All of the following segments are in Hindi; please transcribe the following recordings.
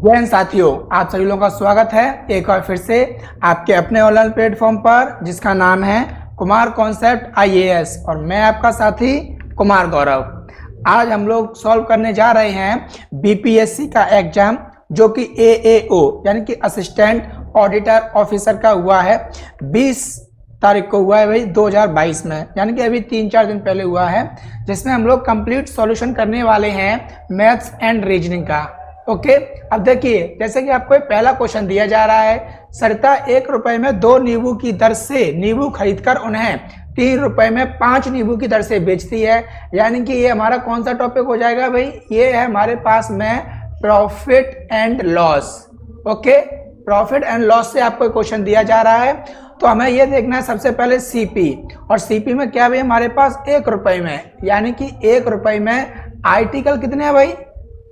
जैन साथियों, आप सभी लोगों का स्वागत है एक बार फिर से आपके अपने ऑनलाइन प्लेटफॉर्म पर जिसका नाम है कुमार कॉन्सेप्ट आईएएस और मैं आपका साथी कुमार गौरव। आज हम लोग सॉल्व करने जा रहे हैं बीपीएससी का एग्जाम जो कि एएओ यानी कि असिस्टेंट ऑडिटर ऑफिसर का हुआ है। 20 तारीख को हुआ है भाई 2022 में, यानी कि अभी 3-4 दिन पहले हुआ है, जिसमें हम लोग कंप्लीट सॉल्यूशन करने वाले हैं मैथ्स एंड रीजनिंग का। ओके, अब देखिए जैसे कि आपको पहला क्वेश्चन दिया जा रहा है, सरिता 1 रुपए में 2 नींबू की दर से नींबू खरीदकर उन्हें 3 रुपए में 5 नींबू की दर से बेचती है। यानी कि ये हमारा कौन सा टॉपिक हो जाएगा भाई, ये है हमारे पास में profit and loss. Okay, profit and loss से आपको क्वेश्चन दिया जा रहा है, तो हमें ये देखना है सबसे पहले सीपी, और सीपी में क्या भाई हमारे पास 1 रुपए में, यानी कि 1 रुपए में आर्टिकल कितने हैं भाई,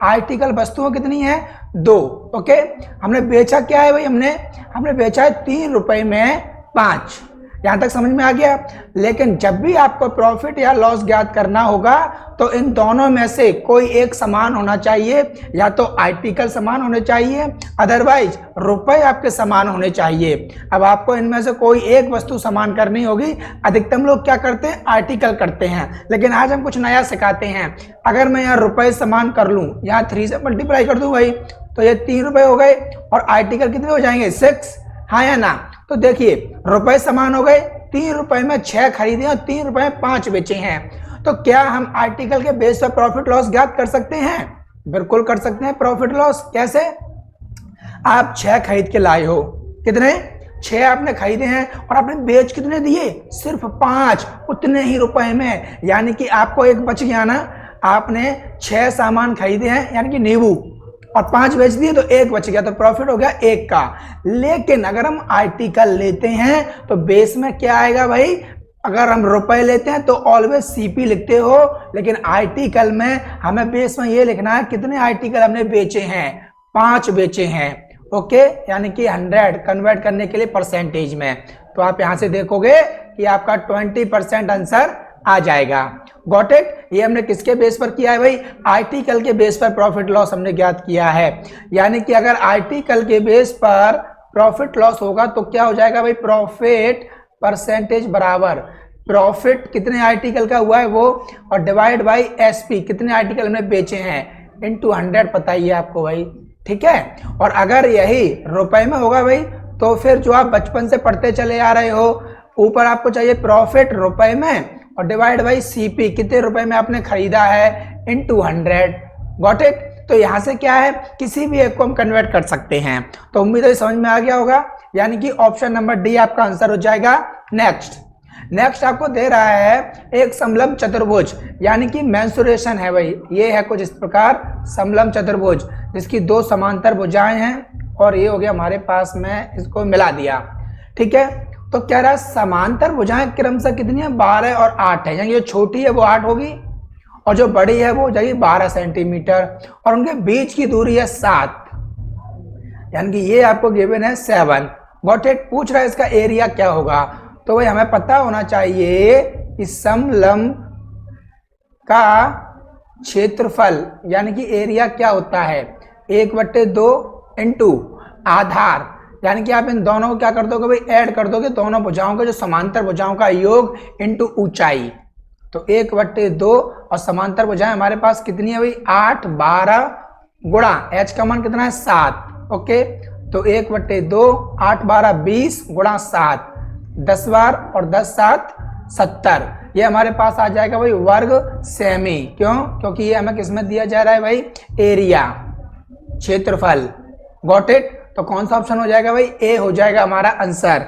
आर्टिकल वस्तुओं कितनी है 2। ओके, हमने बेचा क्या है भाई, हमने बेचा है 3 रुपए में 5। यहां तक समझ में आ गया। लेकिन जब भी आपको प्रॉफिट या लॉस ज्ञात करना होगा तो इन दोनों में से कोई एक समान होना चाहिए, या तो आर्टिकल समान होने चाहिए, अदरवाइज रुपए आपके समान होने चाहिए। अब आपको इनमें से कोई एक वस्तु समान करनी होगी। अधिकतम लोग क्या करते हैं, आर्टिकल करते हैं, लेकिन आज हम कुछ नया सिखाते हैं। अगर मैं यहाँ रुपए समान कर लूँ, यहाँ 3 से मल्टीप्लाई कर दूं भाई, तो ये 3 रुपए हो गए और आर्टिकल कितने हो जाएंगे 6, हाँ या ना। तो देखिए रुपए समान हो गए, 3 रुपए में 6 खरीदे और 3 रुपए में 5 बेचे हैं। तो क्या हम आर्टिकल के बेस पर प्रॉफिट लॉस ज्ञात कर सकते हैं? बिल्कुल कर सकते हैं। प्रॉफिट लॉस कैसे, आप 6 खरीद के लाए हो, कितने 6 आपने खरीदे हैं और आपने बेच कितने दिए, सिर्फ 5, उतने ही रुपए में। यानी कि आपको एक बच गया ना, आपने 6 सामान खरीदे हैं यानी कि नींबू और 5 बेच दिए तो 1 बच गया, तो प्रॉफिट हो गया 1 का। लेकिन अगर हम आर्टिकल लेते हैं तो बेस में क्या आएगा भाई, अगर हम रुपए लेते हैं तो ऑलवेज सीपी लिखते हो, लेकिन आर्टिकल में हमें बेस में ये लिखना है कितने आर्टिकल हमने बेचे हैं, 5 बेचे हैं। ओके, यानी कि 100 कन्वर्ट करने के लिए परसेंटेज में, तो आप यहां से देखोगे कि आपका 20% आंसर आ जाएगा। Got it. ये हमने किसके बेस पर किया है भाई, आर्टिकल के बेस पर प्रॉफिट लॉस हमने ज्ञात किया है। यानी कि अगर आर्टिकल के बेस पर प्रॉफिट लॉस होगा तो क्या हो जाएगा भाई, प्रॉफिट परसेंटेज बराबर प्रॉफिट कितने आर्टिकल का हुआ है वो, और डिवाइड बाई एसपी कितने आर्टिकल हमने बेचे हैं, इनटू 100 पता ही है आपको भाई, ठीक है। और अगर यही रुपए में होगा भाई, तो फिर जो आप बचपन से पढ़ते चले आ रहे हो, ऊपर आपको चाहिए प्रॉफिट रुपए में और डिवाइड बाई सीपी कितने रुपए में आपने खरीदा है, इनटू 100। Got it. तो यहां से क्या है, किसी भी एक को हम कन्वर्ट कर सकते हैं। तो उम्मीद है समझ में आ गया होगा, यानी कि ऑप्शन नंबर डी आपका आंसर हो जाएगा। नेक्स्ट आपको दे रहा है एक समलंब चतुर्भुज, यानी कि मेंसुरेशन है भाई। ये है कुछ इस प्रकार समलंब चतुर्भुज जिसकी 2 समांतर भुजाएं हैं, और ये हो गया हमारे पास में, इसको मिला दिया, ठीक है। तो कह रहा है समांतर भुजाएं क्रमशः कितनी है, 12 और 8 है, यानी जो छोटी है वो 8 होगी और जो बड़ी है वो हो जाएगी 12 सेंटीमीटर, और उनके बीच की दूरी है 7, यानी कि ये आपको गिवन है 7। Got it. पूछ रहा है इसका एरिया क्या होगा, तो भाई हमें पता होना चाहिए कि समलंब का क्षेत्रफल यानी कि एरिया क्या होता है, 1/2 इंटू आधार, यानी कि आप इन दोनों को क्या कर दोगे भाई, ऐड कर दोगे, दोनों भुजाओं के जो समांतर भुजाओं का योग इंटू ऊंचाई। तो 1/2 और समांतर भुजाएं हमारे पास कितनी है भाई, 8, 12 गुणा h का मान कितना है 7। ओके, तो 1/2, 8, 12, 20 गुणा 7, 10 बार और 10 7 70, ये हमारे पास आ जाएगा भाई वर्ग सेमी। क्यों, क्योंकि ये हमें किसमें दिया जा रहा है भाई, एरिया, क्षेत्रफल। Got it. तो कौन सा ऑप्शन हो जाएगा भाई, ए हो जाएगा हमारा आंसर।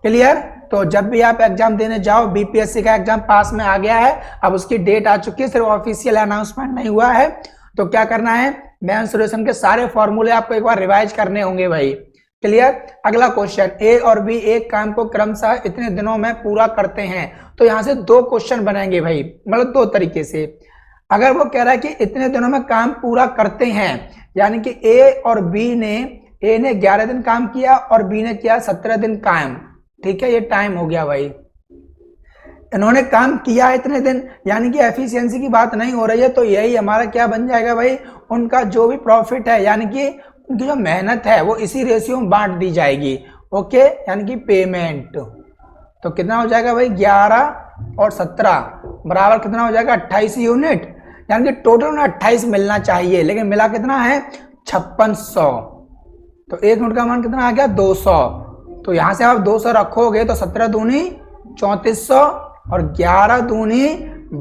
क्लियर। तो जब भी आप एग्जाम देने जाओ, बीपीएससी का एग्जाम पास में आ गया है, अब उसकी डेट आ चुकी है, सिर्फ ऑफिशियल अनाउंसमेंट नहीं हुआ है, तो क्या करना है, मेंसुरेशन के सारे फॉर्मूले आपको एक बार रिवाइज करने होंगे भाई। क्लियर। अगला क्वेश्चन, ए और बी एक काम को क्रमशः इतने दिनों में पूरा करते हैं, तो यहाँ से 2 क्वेश्चन बनेंगे भाई, मतलब 2 तरीके से। अगर वो कह रहा है कि इतने दिनों में काम पूरा करते हैं, यानी कि ए और बी ने, ए ने 11 दिन काम किया और बी ने किया 17 दिन काम, ठीक है, ये टाइम हो गया भाई। इन्होंने काम किया इतने दिन, यानी कि एफिशिएंसी की बात नहीं हो रही है, तो यही हमारा क्या बन जाएगा भाई, उनका जो भी प्रॉफिट है, यानी कि उनकी जो मेहनत है वो इसी रेशियो में बांट दी जाएगी। ओके, यानी कि पेमेंट। तो कितना हो जाएगा भाई, 11 और 17 बराबर कितना हो जाएगा, 28 यूनिट। यानी कि टोटल में 28 मिलना चाहिए, लेकिन मिला कितना है, 5600। तो 1 यूनिट का मान कितना आ गया, 200। तो यहाँ से आप 200 रखोगे तो 17 दूनी 3400 और 11 दूनी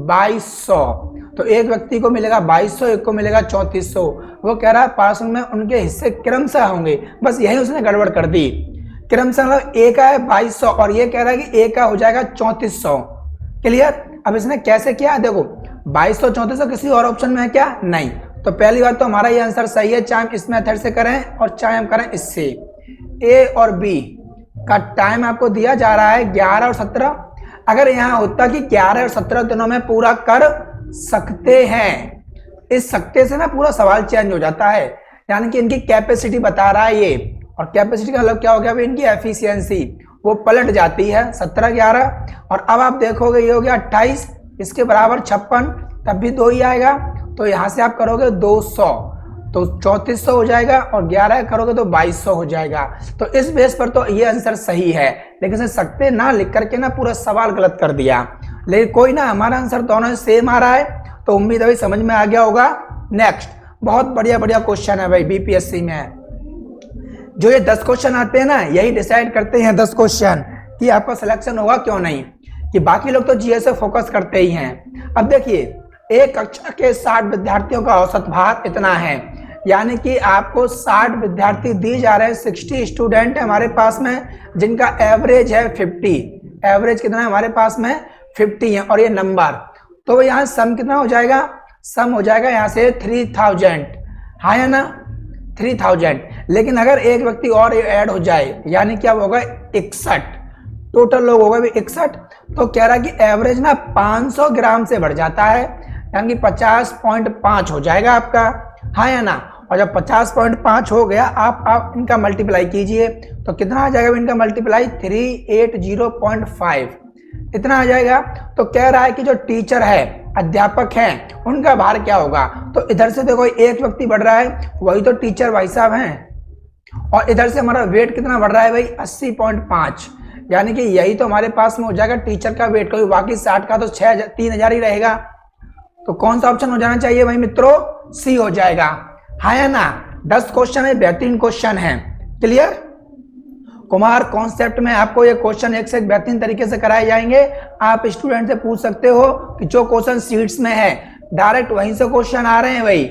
2200। तो एक व्यक्ति को मिलेगा 2200, एक को मिलेगा 3400। वो कह रहा है पार्षद में उनके हिस्से क्रमशः होंगे, बस यही उसने गड़बड़ कर दी। क्रमशः मतलब ए का है 2200 और ये कह रहा है कि ए का हो जाएगा 3400। क्लियर। अब इसने कैसे किया, देखो 2200 3400 किसी और ऑप्शन में है क्या, नहीं। तो पहली बात तो हमारा ये आंसर सही है, चाहे हम इस मेथड से करें और चाहे हम करें इससे। ए और बी का टाइम आपको दिया जा रहा है 11 और 17। अगर यहाँ होता कि 11 और 17 दिनों में पूरा कर सकते हैं, इस सकते से ना पूरा सवाल चेंज हो जाता है। यानी कि इनकी कैपेसिटी बता रहा है ये, और कैपेसिटी का मतलब क्या हो गया भाई, इनकी एफिशिएंसी वो पलट जाती है 17 11। और अब आप देखोगे ये हो गया 28, इसके बराबर 56, तब भी 2 ही आएगा। तो यहाँ से आप करोगे 200 तो 3400 हो जाएगा, और 11 करोगे तो 2200 हो जाएगा। तो इस बेस पर तो ये आंसर सही है, लेकिन इसे सकते ना लिख करके ना पूरा सवाल गलत कर दिया। लेकिन कोई ना, हमारा आंसर दोनों सेम आ रहा है, तो उम्मीद है भाई समझ में आ गया होगा। नेक्स्ट, बहुत बढ़िया बढ़िया क्वेश्चन है भाई बीपीएससी में। जो ये 10 क्वेश्चन आते हैं ना, यही डिसाइड करते हैं 10 क्वेश्चन कि आपका सिलेक्शन होगा क्यों नहीं। कि बाकी लोग तो जीएस से फोकस करते ही हैं। अब देखिए, एक कक्षा के 60 विद्यार्थियों का औसत भार इतना है, यानी कि आपको 60 विद्यार्थी दिए जा रहे हैं। 60 स्टूडेंट है हमारे पास में, जिनका एवरेज है 50। एवरेज कितना है हमारे पास में, 50 है। और ये नंबर, तो यहाँ सम कितना हो जाएगा, सम हो जाएगा यहाँ से 3000। हाँ या ना, 3000। लेकिन अगर एक व्यक्ति और ऐड हो जाए, यानी क्या होगा 61, टोटल लोग होगा 61। तो कह रहा है कि एवरेज ना 500 ग्राम से बढ़ जाता है, यानी कि 50.5 हो जाएगा आपका। हाँ या ना। और जब 50.5 हो गया, आप इनका मल्टीप्लाई कीजिए, तो कितना आ जाएगा इनका मल्टीप्लाई, 380.5 इतना आ जाएगा। तो कह रहा है कि जो टीचर है, अध्यापक हैं, उनका भार क्या होगा। तो इधर से देखो एक व्यक्ति बढ़ रहा है, वही तो टीचर भाई साहब हैं। और इधर से हमारा वेट कितना बढ़ रहा है भाई, 80.5, यानी कि यही तो हमारे पास में हो जाएगा टीचर का वेट। कोई बाकी 60 का तो 3000 ही रहेगा। तो कौन सा ऑप्शन हो जाना चाहिए भाई मित्रों, सी हो जाएगा। हाँ या ना। 10 क्वेश्चन है, बेहतरीन क्वेश्चन है। क्लियर। कुमार कॉन्सेप्ट में आपको ये क्वेश्चन एक से एक बेहतरीन तरीके से कराए जाएंगे। आप स्टूडेंट से पूछ सकते हो कि जो क्वेश्चन सीट्स में है, डायरेक्ट वहीं से क्वेश्चन आ रहे हैं भाई।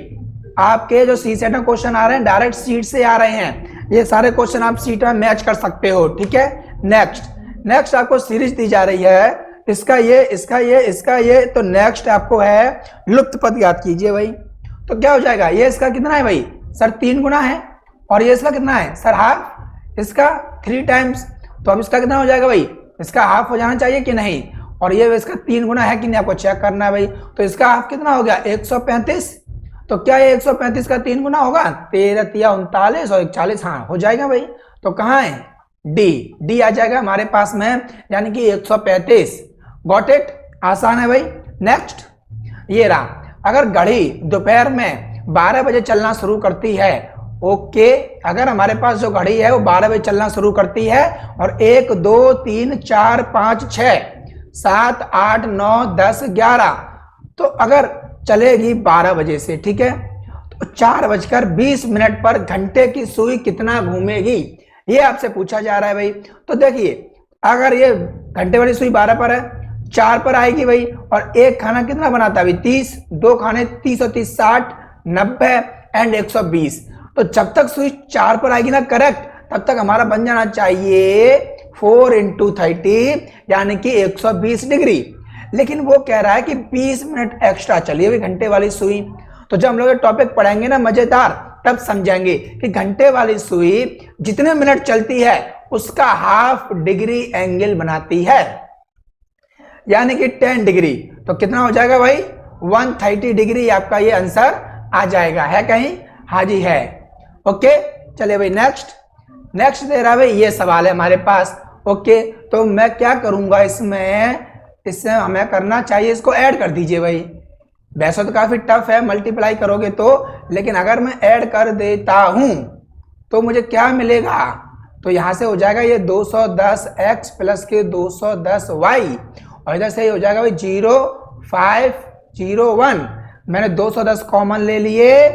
आपके जो सी सेट में क्वेश्चन आ रहे हैं, डायरेक्ट सीट से आ रहे हैं। ये सारे क्वेश्चन आप सीट में मैच कर सकते हो, ठीक है। नेक्स्ट आपको सीरीज दी जा रही है, इसका ये, इसका ये, इसका ये। तो नेक्स्ट आपको है लुप्त पद, याद कीजिए भाई। तो क्या हो जाएगा, ये इसका कितना है भाई सर, 3 गुना है। और ये इसका कितना है सर, हाफ। इसका 3 टाइम्स। तो अब इसका कितना हो जाएगा भाई, इसका हाफ हो जाना चाहिए कि नहीं। और ये इसका 3 गुना है कि नहीं, आपको चेक करना है भाई। तो इसका हाफ कितना हो गया, 135। तो क्या ये 135 का 3 गुना होगा, 13 तिया 39 और 41, हाँ हो जाएगा भाई। तो कहाँ है, डी आ जाएगा हमारे पास में, यानी कि 135। गॉट इट, आसान है भाई। नेक्स्ट ये रहा, अगर घड़ी दोपहर में 12 बजे चलना शुरू करती है, ओके। अगर हमारे पास जो घड़ी है वो 12 बजे चलना शुरू करती है, और 1 2 3 4 5 6 7 8 9 10 11, तो अगर चलेगी 12 बजे से, ठीक है, तो 4:20 पर घंटे की सुई कितना घूमेगी, ये आपसे पूछा जा रहा है भाई। तो देखिए, अगर ये घंटे वाली सुई 12 पर है, 4 पर आएगी भाई। और एक खाना कितना बनाता है भाई, 30, 2 खाने 30 और 30 60 90 एंड 120। तो जब तक सुई 4 पर आएगी ना करेक्ट, तब तक हमारा बन जाना चाहिए 4 × 30, यानी कि 120 डिग्री। लेकिन वो कह रहा है कि 20 मिनट एक्स्ट्रा चलिए भाई घंटे वाली सुई। तो जब हम लोग ये टॉपिक पढ़ेंगे ना मजेदार, तब समझेंगे कि घंटे वाली सुई जितने मिनट चलती है उसका हाफ डिग्री एंगल बनाती है, यानी कि 10 डिग्री। तो कितना हो जाएगा भाई, 130 डिग्री आपका ये आंसर आ जाएगा। है कहीं, हाँ जी है। ओके, चलिए भाई नेक्स्ट दे रहा भाई, ये सवाल है हमारे पास। ओके, तो मैं क्या करूंगा इससे हमें करना चाहिए, इसको ऐड कर दीजिए भाई। वैसे तो काफी टफ है, मल्टीप्लाई करोगे तो, लेकिन अगर मैं ऐड कर देता हूं तो मुझे क्या मिलेगा, तो यहाँ से हो जाएगा ये 210x प्लस के 210y, और इधर से ये हो जाएगा भाई 0501। मैंने 210 कॉमन ले लिए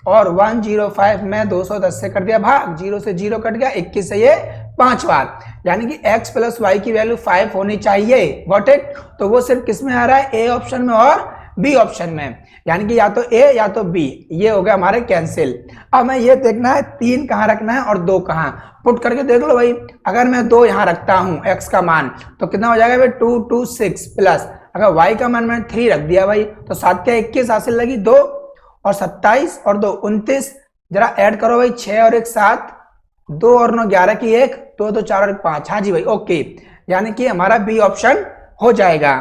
और 105 में 210 से कर दिया भाग, 0 से 0 कट गया, 21 से ये 5 बार, यानी कि x प्लस वाई की वैल्यू 5 होनी चाहिए। Got it. तो वो सिर्फ किस में आ रहा है, ए ऑप्शन में और बी ऑप्शन में, यानी कि या तो ए या तो बी। ये हो गया हमारे कैंसिल। अब मैं ये देखना है 3 कहाँ रखना है और 2 कहाँ, पुट करके देख लो भाई। अगर मैं 2 यहाँ रखता हूँ x का मान तो कितना हो जाएगा भाई 226 प्लस, अगर y का मान मैंने 3 रख दिया भाई तो 7 क्या 21 हासिल लगी 2 और 27 और 2 29, जरा ऐड करो भाई 6 और 1 7, 2 और 9 11 की 1, 2 2 4 और 1 5। हाँ जी भाई ओके, यानी कि हमारा बी ऑप्शन हो जाएगा।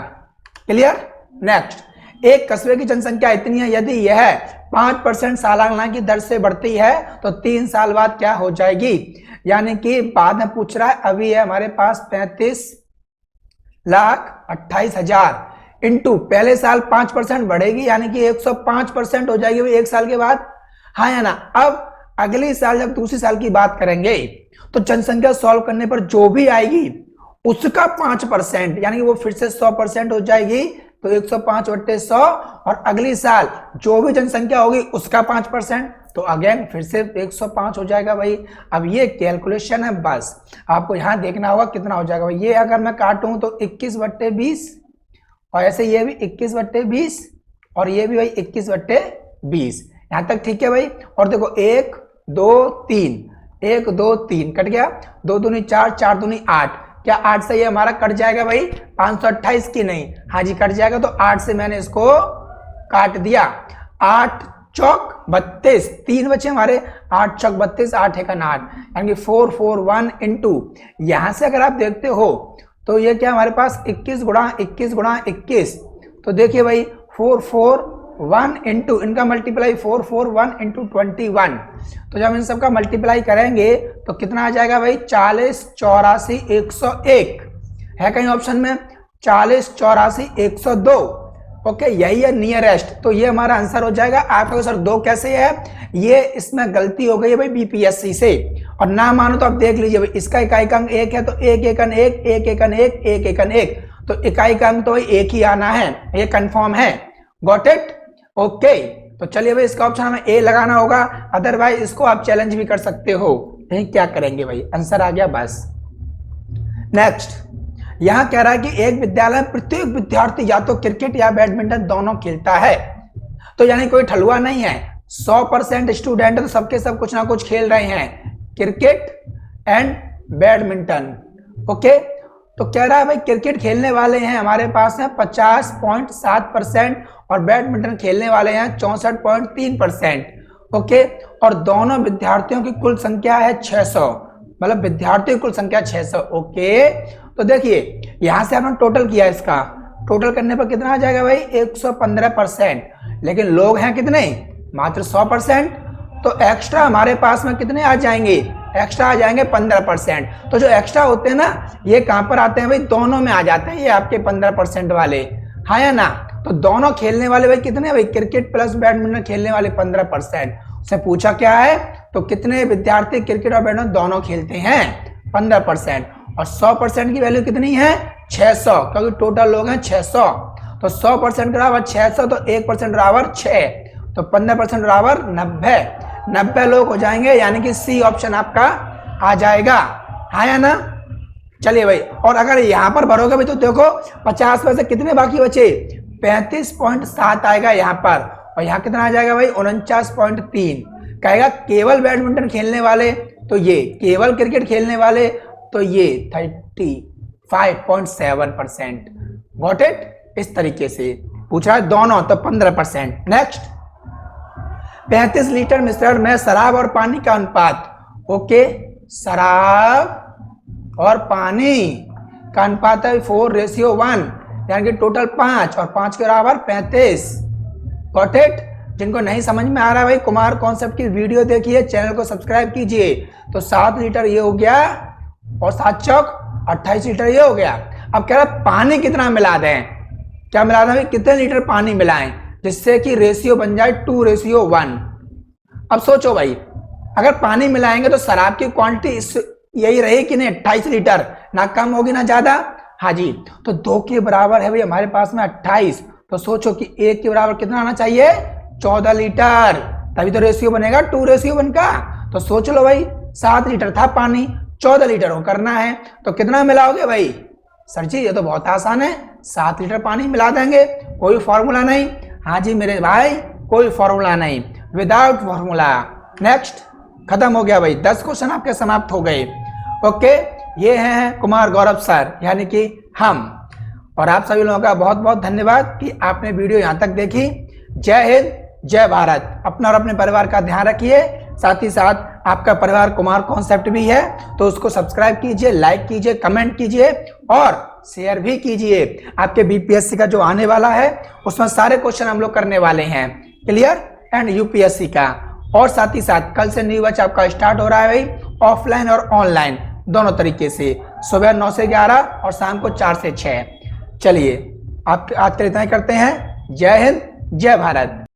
क्लियर। नेक्स्ट, एक कस्बे की जनसंख्या इतनी है, यदि यह 5% सालाना की दर से बढ़ती है तो 3 साल बाद क्या हो जाएगी। यानी कि बाद में पूछ रहा है, अभी है हमारे पास 35,28,000 इंटू पहले साल 5% बढ़ेगी, यानी कि 105% हो जाएगी भाई 1 साल के बाद। हाँ या ना। अब अगले साल जब दूसरी साल की बात करेंगे तो जनसंख्या सॉल्व करने पर जो भी आएगी उसका 5%, यानी कि वो फिर से 100% हो जाएगी, तो 105/100, और अगली साल जो भी जनसंख्या होगी उसका 5%, तो अगेन फिर से 105 हो जाएगा भाई। अब ये कैलकुलेशन है, बस आपको यहाँ देखना होगा कितना हो जाएगा भाई। ये अगर मैं काटूं तो 21/20, और ऐसे ये भी 21/20, और ये भी भाई 21/20। यहाँ तक ठीक है भाई। और देखो 1 2 3, 1 2 3 कट गया, 2 दूनी 4, 4 दूनी 8, क्या 8 से ये हमारा कट जाएगा भाई 528 की नहीं, हाँ जी कट जाएगा। तो 8 से मैंने इसको काट दिया, 8 चौक 32, 3 बचे हमारे, 8 चौक 32, 8 एकन 8, यानी 441 इंटू, यहां से अगर आप देखते हो तो ये क्या हमारे पास 21 गुणा 21 गुणा 21, तो देखिए भाई 441 इंटू इनका मल्टीप्लाई 441 इंटू 21, तो जब इन सबका मल्टीप्लाई करेंगे तो कितना आ जाएगा भाई 40 84 101 है कहीं ऑप्शन में, 40 84 102। ओके, यही है नियरेस्ट, तो ये हमारा आंसर हो जाएगा। आपका सर 2 कैसे है, ये इसमें गलती हो गई है भाई बीपीएससी से, और ना मानो तो आप देख लीजिए भाई, इसका इकाई का अंक 1 है तो 1 एकन 1 1 एकन 1 1 एकन 1, तो इकाई का अंक तो भाई 1 ही आना है, ये कंफर्म है। Got it. ओके, तो चलिए भाई इसका ऑप्शन हमें ए लगाना होगा, अदरवाइज इसको आप चैलेंज भी कर सकते हो। नहीं क्या करेंगे भाई, आंसर आ गया बस। नेक्स्ट, यहां कह रहा है कि एक विद्यालय में प्रत्येक विद्यार्थी या तो क्रिकेट या बैडमिंटन दोनों खेलता है, तो यानी कोई ठलुआ नहीं है, 100% स्टूडेंट तो सबके सब कुछ ना कुछ खेल रहे हैं, क्रिकेट एंड बैडमिंटन। ओके, तो कह रहा है भाई क्रिकेट खेलने वाले हैं हमारे पास है 50.7% और बैडमिंटन खेलने वाले हैं 64.3%। ओके, और दोनों विद्यार्थियों की कुल संख्या है 600, मतलब विद्यार्थियों की कुल संख्या 600। ओके, तो देखिए यहां से हमने टोटल किया, इसका टोटल करने पर कितना आ जाएगा भाई 115%, लेकिन लोग हैं कितने, मात्र 100%, तो एक्स्ट्रा हमारे पास में कितने आ जाएंगे, एक्स्ट्रा आ जाएंगे 15%। तो जो एक्स्ट्रा होते हैं ना ये कहां पर आते हैं भाई, दोनों में आ जाते हैं ये आपके 15% वाले, हाँ या ना। तो दोनों खेलने वाले भाई कितने भाई, क्रिकेट प्लस बैडमिंटन खेलने वाले 15%। उसने पूछा क्या है, तो कितने विद्यार्थी क्रिकेट और बैडमिंटन दोनों खेलते हैं 15%, और 100% की वैल्यू कितनी है 600, क्योंकि टोटल लोग हैं 600, तो 100% बराबर 600, तो 1% बराबर 6, तो 15% बराबर 90 लोग हो जाएंगे, यानी कि सी ऑप्शन आपका आ जाएगा, हाँ या ना। चलिए भाई, और अगर यहां पर भरोगे भाई तो देखो 50 में से कितने बाकी बचे, 35.7 आएगा यहाँ पर, और यहाँ कितना आ जाएगा भाई 49.3। कहेगा केवल बैडमिंटन खेलने वाले तो ये, केवल क्रिकेट खेलने वाले तो ये 35.7%। Got it. इस तरीके से पूछा है दोनों तो 15%। नेक्स्ट, 35 लीटर मिश्रण में शराब और पानी का अनुपात। ओके, शराब और पानी का अनुपात है 4:1, यानी कि टोटल 5 और 5 के बराबर 35। Got it. जिनको नहीं समझ में आ रहा है भाई कुमार कॉन्सेप्ट की वीडियो देखिए, चैनल को सब्सक्राइब कीजिए। तो 7 लीटर ये हो गया और 7 चौक 28 लीटर ये हो गया। अब कह रहा है पानी कितना मिला दें, क्या मिला दें भाई, कितने लीटर पानी मिलाएं जिससे कि रेशियो बन जाए 2:1। अब सोचो भाई, अगर पानी मिलाएंगे तो शराब की क्वांटिटी यही रहेगी कि नहीं, 28 लीटर, ना कम होगी ना ज्यादा। हाँ जी, तो 2 के बराबर है भाई हमारे पास में 28, तो सोचो कि 1 के बराबर कितना आना चाहिए, 14 लीटर, तभी तो रेशियो बनेगा 2:1 का। तो सोच लो भाई 7 लीटर था पानी, 14 लीटर को करना है, तो कितना मिलाओगे भाई? सर जी ये तो बहुत आसान है, 7 लीटर पानी मिला देंगे, कोई फॉर्मूला नहीं। हाँ जी मेरे भाई, कोई फॉर्मूला नहीं, विदाउट फॉर्मूला। नेक्स्ट, खत्म हो गया भाई, 10 क्वेश्चन आपके समाप्त हो गए। ओके, ये हैं कुमार गौरव सर, यानी कि हम। और आप सभी लोगों का बहुत बहुत धन्यवाद कि आपने वीडियो यहाँ तक देखी। जय हिंद, जय भारत। अपना और अपने परिवार का ध्यान रखिए, साथ ही साथ आपका परिवार कुमार कॉन्सेप्ट भी है तो उसको सब्सक्राइब कीजिए, लाइक कीजिए, कमेंट कीजिए और शेयर भी कीजिए। आपके बीपीएससी का जो आने वाला है उसमें सारे क्वेश्चन हम लोग करने वाले हैं, क्लियर, एंड यूपीएससी का। और साथ ही साथ कल से न्यू बैच आपका स्टार्ट हो रहा है भाई, ऑफलाइन और ऑनलाइन दोनों तरीके से, सुबह 9 से 11 और शाम को 4 से 6। चलिए आप आज इतना ही करते हैं। जय हिंद, जय भारत।